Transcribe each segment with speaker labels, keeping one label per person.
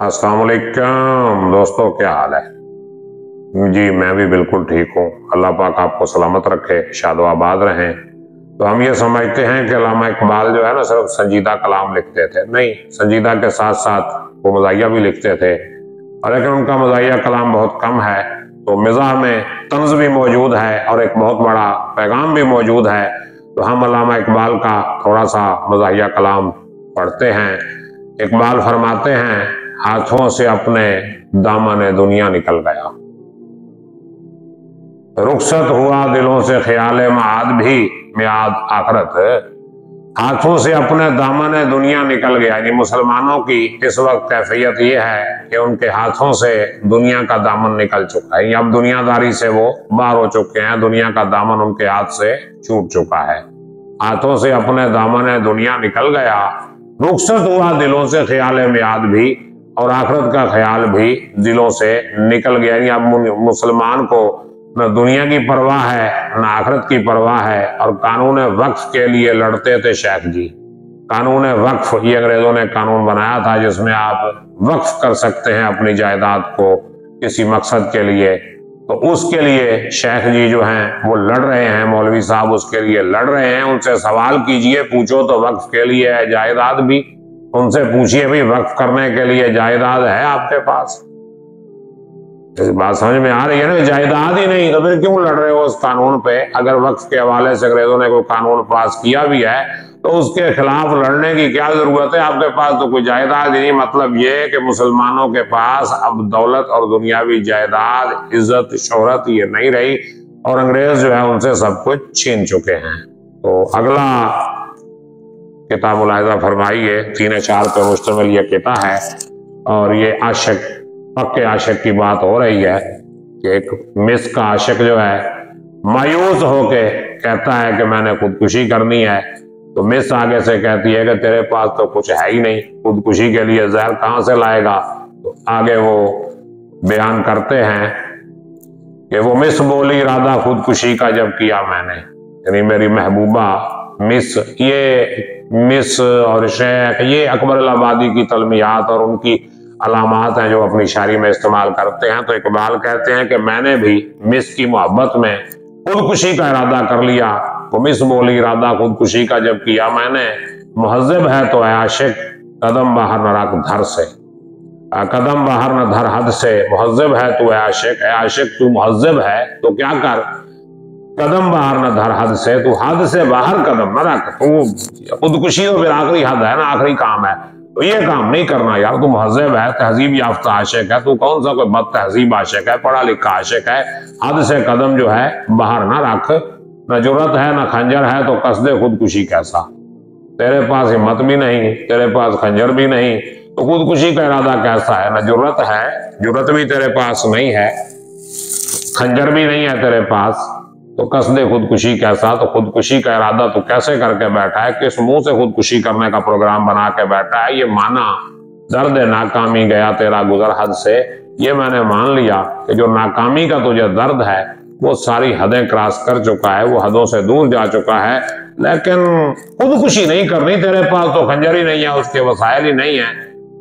Speaker 1: अस्सलाम वालेकुम दोस्तों, क्या हाल है जी। मैं भी बिल्कुल ठीक हूँ। अल्लाह पाक आपको सलामत रखे, शादो आबाद रहें। तो हम ये समझते हैं कि अल्लामा इकबाल जो है ना सिर्फ संजीदा कलाम लिखते थे। नहीं, संजीदा के साथ साथ वो मज़ाहिया भी लिखते थे, और लेकिन उनका मज़ाहिया कलाम बहुत कम है। तो मिज़ाह में तंज़ भी मौजूद है और एक बहुत बड़ा पैगाम भी मौजूद है। तो हम अल्लामा इकबाल का थोड़ा सा मज़ाहिया कलाम पढ़ते हैं। इकबाल फरमाते हैं, हाथों से अपने दामन दुनिया निकल गया, रुखसत हुआ दिलों से ख्याल माद भी मियाद आखरत। हाथों से अपने दामन दुनिया निकल गया, यानी मुसलमानों की इस वक्त कैफियत ये है कि उनके हाथों से दुनिया का दामन निकल चुका है। अब दुनियादारी से वो बाहर हो चुके हैं, दुनिया का दामन उनके हाथ से छूट चुका है। हाथों से अपने दामन दुनिया निकल गया, रुखसत हुआ दिलों से ख्याल मियाद भी, और आखिरत का ख्याल भी दिलों से निकल गया। यानी अब मुसलमान को न दुनिया की परवाह है न आखिरत की परवाह है। और कानून वक्फ के लिए लड़ते थे शेख जी। कानून वक्फ, ये अंग्रेजों ने कानून बनाया था जिसमें आप वक्फ कर सकते हैं अपनी जायदाद को किसी मकसद के लिए। तो उसके लिए शेख जी जो हैं वो लड़ रहे हैं, मौलवी साहब उसके लिए लड़ रहे हैं। उनसे सवाल कीजिए, पूछो तो वक्फ के लिए है जायदाद भी, उनसे पूछिए भाई वक्फ करने के लिए जायदाद है आपके पास? बात समझ में आ रही है ना? जायदाद ही नहीं तो फिर क्यों लड़ रहे हो उस कानून पे? अगर वक्फ के हवाले से अंग्रेजों ने कोई कानून पास किया भी है तो उसके खिलाफ लड़ने की क्या जरूरत है? आपके पास तो कोई जायदाद ही नहीं। मतलब ये कि मुसलमानों के पास अब दौलत और दुनियावी जायदाद, इज्जत, शोहरत ये नहीं रही, और अंग्रेज जो है उनसे सब कुछ छीन चुके हैं। तो अगला किताब मुलाहिजा फरमाइए, 3 अशार पे मुश्तमिल ये किताब है, और ये आशिक, पक्के आशिक की बात हो रही है कि एक मिस्र का आशिक जो है मायूस होके कहता है कि मैंने खुदकुशी करनी है। तो मिस्र आगे से कहती है कि तेरे पास तो कुछ है ही नहीं, खुदकुशी के लिए जहर कहां से लाएगा? तो आगे वो बयान करते हैं कि वो मिस्र बोली, इरादा खुदकुशी का जब किया मैंने, यानी मेरी महबूबा मिस्र, ये मिस्र और शेख ये अकबर आबादी की तलमियात और उनकी अलामात हैं जो अपनी शायरी में इस्तेमाल करते हैं। तो इकबाल कहते हैं कि मैंने भी मिस्र की मोहब्बत में खुदकुशी का इरादा कर लिया। वो मिस्र बोली, इरादा खुदकुशी का जब किया मैंने, मुहज़्ज़ब है तो आशिक कदम बाहर न रख धर से, कदम बाहर न धर हद से। मुहज़्ज़ब है तो आशिक, आशिक तू मुहज़्ज़ब है तो क्या कर, कदम बाहर न धर हद से, तू हद से बाहर कदम न रख। तू खुदकुशी तो फिर आखिरी हद है ना, आखिरी काम है, तो ये काम नहीं करना यार। तू मुहज़्ज़ब है, तहजीब याफ्ता आशिक है, तू कौन सा कोई बद तहजीब आशिक है, पढ़ा लिखा आशिक है। हद से कदम जो है बाहर ना रख, न जुर्रत है न खंजर है तो कसदे खुदकुशी कैसा। तेरे पास हिम्मत भी नहीं, तेरे पास खंजर भी नहीं, तो खुदकुशी का इरादा कैसा है? न जुर्रत है, जुर्रत भी तेरे पास नहीं है, खंजर भी नहीं है तेरे पास, तो कसदे खुदकुशी कैसा। तो खुदकुशी का इरादा तो कैसे करके बैठा है, किस मुंह से खुदकुशी करने का प्रोग्राम बना के बैठा है? ये माना दर्द नाकामी गया तेरा गुजर हद से, ये मैंने मान लिया कि जो नाकामी का तुझे दर्द है वो सारी हदें क्रॉस कर चुका है, वो हदों से दूर जा चुका है, लेकिन खुदकुशी नहीं करनी, तेरे पास तो खंजर ही नहीं है, उसके वसाइल ही नहीं है।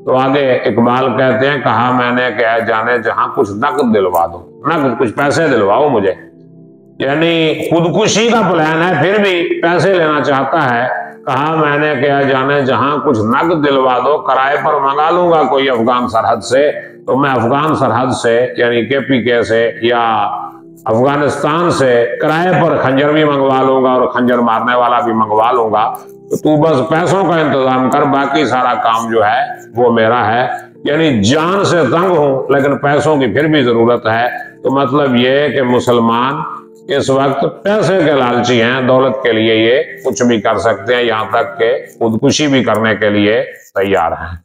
Speaker 1: तो आगे इकबाल कहते हैं, कहा मैंने क्या जाने जहां कुछ नकद दिलवा दो, नकद कुछ पैसे दिलवाओ मुझे। यानी खुदकुशी का प्लान है फिर भी पैसे लेना चाहता है। कहा मैंने क्या जाने जहां कुछ नकद दिलवा दो, किराए पर मंगा लूंगा कोई अफगान सरहद से। तो मैं अफगान सरहद से यानी KPK से या अफगानिस्तान से किराए पर खंजर भी मंगवा लूंगा और खंजर मारने वाला भी मंगवा लूंगा। तो तू बस पैसों का इंतजाम कर, बाकी सारा काम जो है वो मेरा है। यानी जान से तंग हूं लेकिन पैसों की फिर भी जरूरत है। तो मतलब ये है कि मुसलमान इस वक्त पैसे के लालची हैं, दौलत के लिए ये कुछ भी कर सकते हैं, यहाँ तक के खुदकुशी भी करने के लिए तैयार हैं।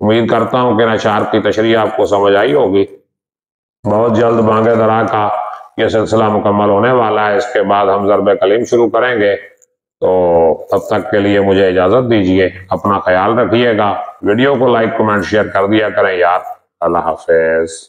Speaker 1: उम्मीद करता हूं कि अशार की तशरीह आपको समझ आई होगी। बहुत जल्द बांगे दरा का ये सिलसिला मुकम्मल होने वाला है, इसके बाद हम ज़रब कलीम शुरू करेंगे। तो तब तक के लिए मुझे इजाज़त दीजिए, अपना ख्याल रखिएगा, वीडियो को लाइक कमेंट शेयर कर दिया करें यार। अल्लाह हाफिज।